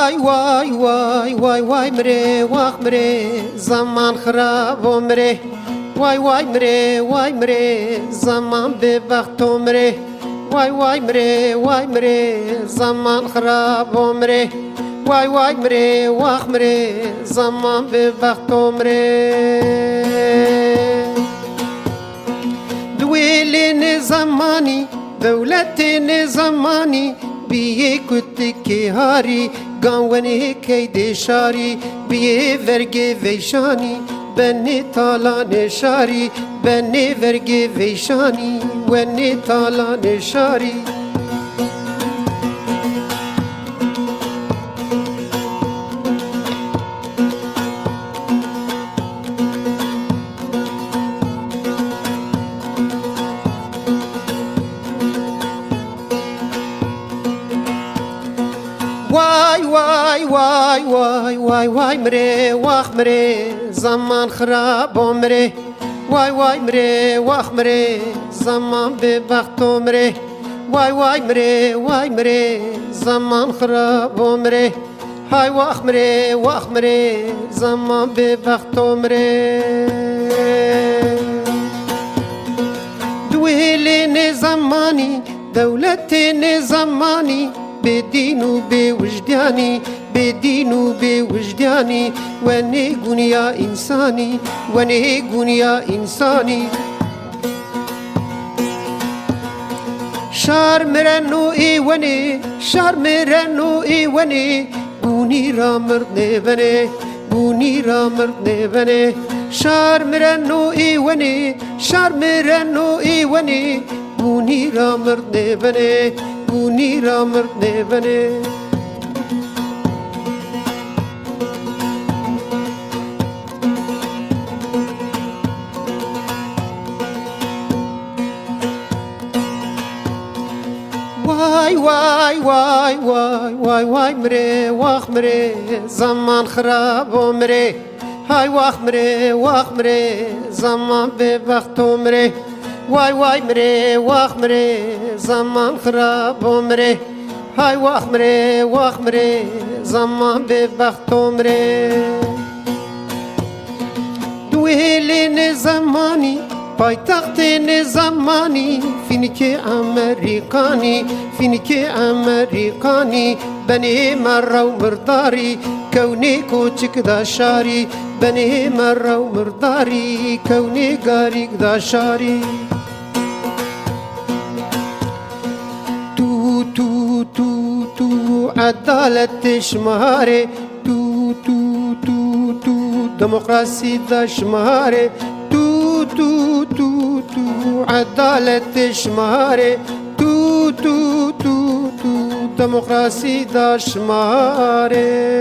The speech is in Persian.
وای وای وای وای وای مره وقت مره زمان خراب و مره وای وای مره وای مره زمان به وقت و مره وای وای مره زمان خراب و مره وای وای مره وقت مره زمان به وقت و مره دویل زمانی دولت زمانی بیه کت که هاری گاونه که دشاری بیه ورگ ویشانی بنی تالان شاری بنی ورگ ویشانی ونی تالان شاری وای وای وای وای وای وای مره وقت مره زمان خراب و مره وای وای مره وقت مره زمان به وقت و مره وای وای مره زمان خراب و مره های وقت مره زمان به وقت و مره دویل زمانی دولت زمانی بدين وبوجداني بدين وبوجداني ونيقون يا إنساني ونيقون يا إنساني شار مرنو إيواني شار مرنو إيواني بوني رامرني بني بوني رامرني بني شار مرنو إيواني شار مرنو إيواني بوني رامرني بني بونی را مرد بنه وای وای وای وای وای وای مره وقت مره زمان خراب و مره های وقت مره زمان به وقت و مره وای وای مره زمان خراب و مره های وقت مره زمان به وقت و مره دویل زمانی پایتخت زمانی فینیک امریکانی بنی مرا و مرداری کونی کوچک دا شاری بنی مرا و مرداری کونی گاریک دا شاری عدالت شماره تو دموکراسی دا شماره تو عدالت شماره تو دموکراسی دا شماره